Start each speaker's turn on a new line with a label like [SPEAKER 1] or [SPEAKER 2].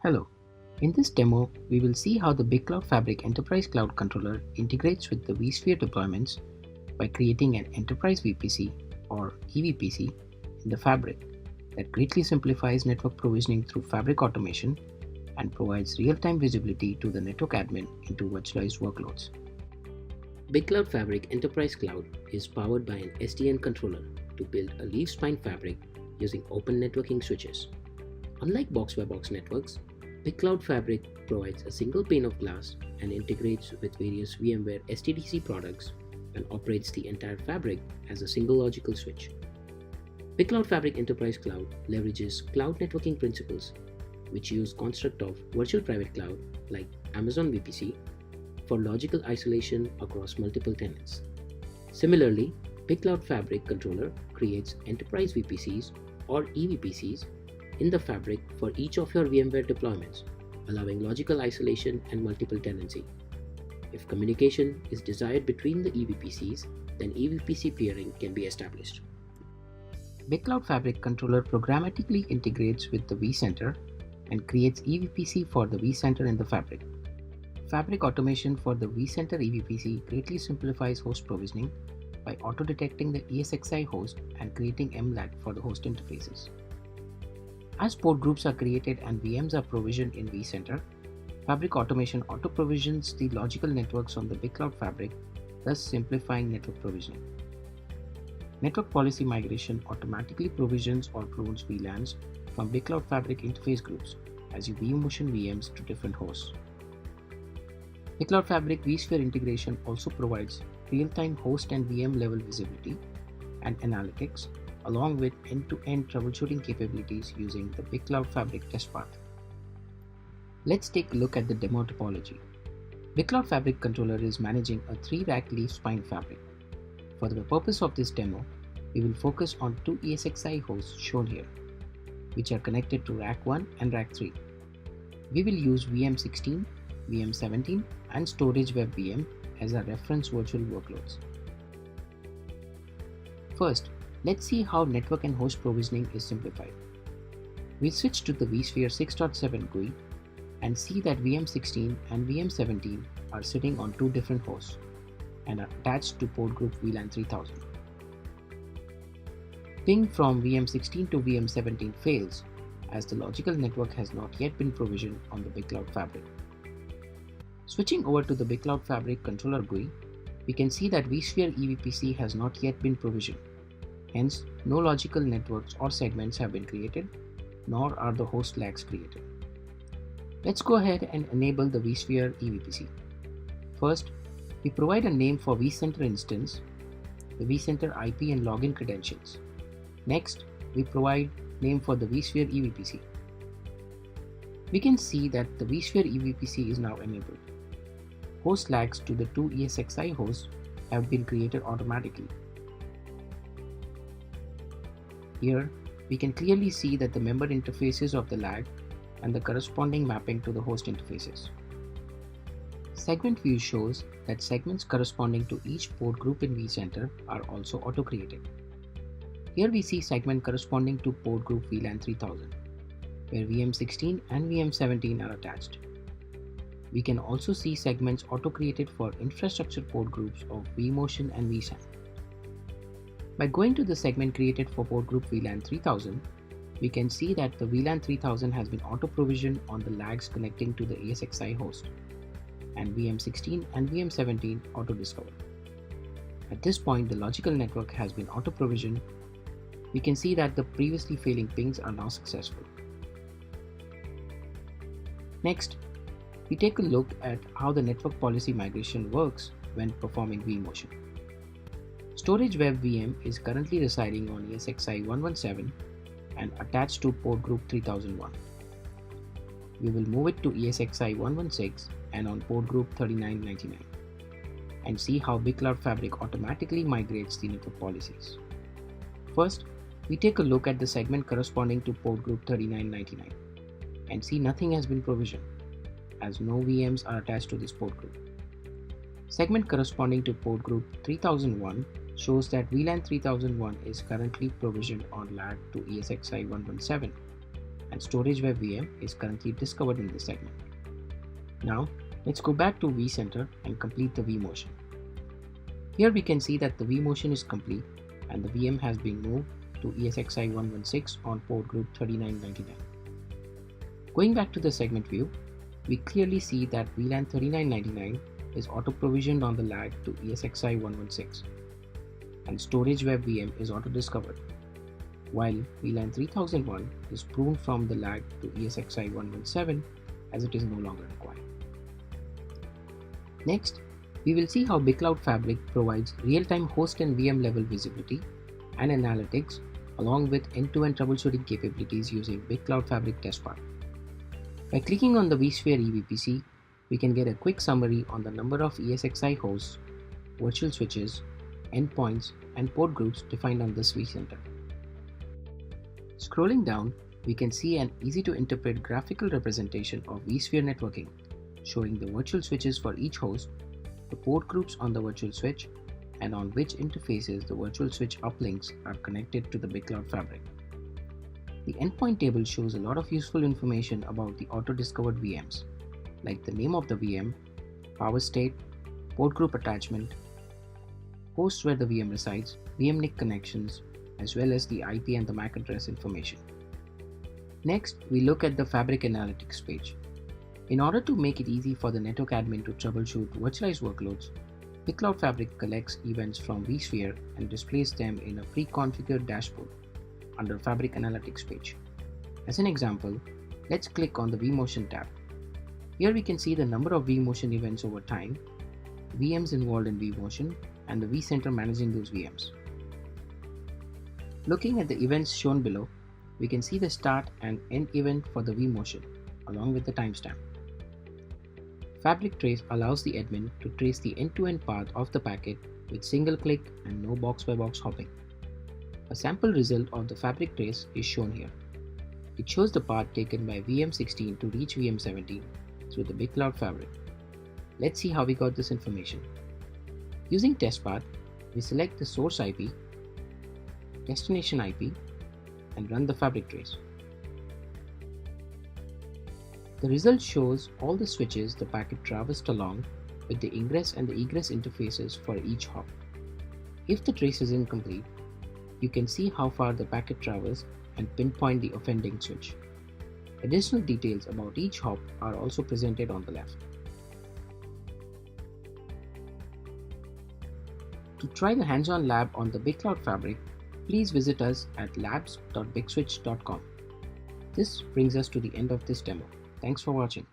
[SPEAKER 1] Hello. In this demo, we will see how the BigCloud Fabric Enterprise Cloud Controller integrates with the vSphere deployments by creating an Enterprise VPC or E-VPC in the Fabric that greatly simplifies network provisioning through Fabric automation and provides real-time visibility to the network admin into virtualized workloads. BigCloud Fabric Enterprise Cloud is powered by an SDN controller to build a leaf-spine fabric using open networking switches. Unlike box-by-box networks, BigCloud Fabric provides a single pane of glass and integrates with various VMware SDDC products and operates the entire fabric as a single logical switch. BigCloud Fabric Enterprise Cloud leverages cloud networking principles, which use construct of virtual private cloud like Amazon VPC for logical isolation across multiple tenants. Similarly, BigCloud Fabric Controller creates Enterprise VPCs or E-VPCs in the fabric for each of your VMware deployments, allowing logical isolation and multiple tenancy. If communication is desired between the E-VPCs, then E-VPC peering can be established. BigCloud Fabric Controller programmatically integrates with the vCenter and creates E-VPC for the vCenter in the fabric. Fabric automation for the vCenter E-VPC greatly simplifies host provisioning by auto-detecting the ESXi host and creating MLAG for the host interfaces. As port groups are created and VMs are provisioned in vCenter, Fabric automation auto-provisions the logical networks on the BigCloud Fabric, thus simplifying network provisioning. Network policy migration automatically provisions or clones VLANs from BigCloud Fabric interface groups as you vMotion VMs to different hosts. BigCloud Fabric vSphere integration also provides real-time host and VM level visibility and analytics, along with end-to-end troubleshooting capabilities using the BigCloud Fabric test path. Let's take a look at the demo topology. BigCloud Fabric Controller is managing a 3-rack leaf-spine fabric. For the purpose of this demo, we will focus on two ESXi hosts shown here, which are connected to Rack 1 and Rack 3. We will use VM16, VM17, and Storage Web VM as our reference virtual workloads. First, let's see how network and host provisioning is simplified. We switch to the vSphere 6.7 GUI and see that VM16 and VM17 are sitting on two different hosts and are attached to portgroup VLAN 3000. Ping from VM16 to VM17 fails as the logical network has not yet been provisioned on the BigCloud Fabric. Switching over to the BigCloud Fabric Controller GUI, we can see that vSphere E-VPC has not yet been provisioned. Hence, no logical networks or segments have been created, nor are the host lags created. Let's go ahead and enable the vSphere E-VPC. First, we provide a name for vCenter instance, the vCenter IP and login credentials. Next, we provide name for the vSphere E-VPC. We can see that the vSphere E-VPC is now enabled. Host lags to the two ESXi hosts have been created automatically. Here, we can clearly see that the member interfaces of the lag and the corresponding mapping to the host interfaces. Segment view shows that segments corresponding to each port group in vCenter are also auto-created. Here we see segment corresponding to port group VLAN 3000, where VM16 and VM17 are attached. We can also see segments auto-created for infrastructure port groups of vMotion and vSAN. By going to the segment created for port group VLAN 3000, we can see that the VLAN 3000 has been auto-provisioned on the lags connecting to the ESXi host, and VM16 and VM17 auto-discovered. At this point, the logical network has been auto-provisioned. We can see that the previously failing pings are now successful. Next, we take a look at how the network policy migration works when performing vMotion. Storage Web VM is currently residing on ESXi 117 and attached to port group 3001. We will move it to ESXi 116 and on port group 3999 and see how BigCloud Fabric automatically migrates the network policies. First, we take a look at the segment corresponding to port group 3999 and see nothing has been provisioned, as no VMs are attached to this port group. Segment corresponding to port group 3001 shows that VLAN 3001 is currently provisioned on lag to ESXi 117 and storage web VM is currently discovered in this segment. Now, let's go back to vCenter and complete the vMotion. Here we can see that the vMotion is complete and the VM has been moved to ESXi 116 on port group 3999. Going back to the segment view, we clearly see that VLAN 3999 is auto-provisioned on the lag to ESXi 116 and storage web VM is auto-discovered, while VLAN 3001 is pruned from the lag to ESXi 117 as it is no longer required. Next, we will see how BigCloud Fabric provides real-time host and VM level visibility and analytics along with end-to-end troubleshooting capabilities using BigCloud Fabric test part. By clicking on the vSphere E-VPC, we can get a quick summary on the number of ESXi hosts, virtual switches, endpoints, and port groups defined on this vCenter. Scrolling down, we can see an easy-to-interpret graphical representation of vSphere networking, showing the virtual switches for each host, the port groups on the virtual switch, and on which interfaces the virtual switch uplinks are connected to the BigCloud Fabric. The endpoint table shows a lot of useful information about the auto-discovered VMs, like the name of the VM, power state, port group attachment, host where the VM resides, VMNIC connections, as well as the IP and the MAC address information. Next, we look at the Fabric Analytics page. In order to make it easy for the network admin to troubleshoot virtualized workloads, BigCloud Fabric collects events from vSphere and displays them in a pre-configured dashboard under Fabric Analytics page. As an example, let's click on the vMotion tab. Here we can see the number of vMotion events over time, VMs involved in vMotion, and the vCenter managing those VMs. Looking at the events shown below, we can see the start and end event for the vMotion, along with the timestamp. Fabric Trace allows the admin to trace the end-to-end path of the packet with single click and no box-by-box hopping. A sample result of the Fabric Trace is shown here. It shows the path taken by VM16 to reach VM17 through the BigCloud Fabric. Let's see how we got this information. Using test path, we select the source IP, destination IP, and run the Fabric Trace. The result shows all the switches the packet traversed along with the ingress and the egress interfaces for each hop. If the trace is incomplete, you can see how far the packet traversed and pinpoint the offending switch. Additional details about each hop are also presented on the left. To try the hands-on lab on the BigCloud Fabric, please visit us at labs.bigswitch.com. This brings us to the end of this demo. Thanks for watching.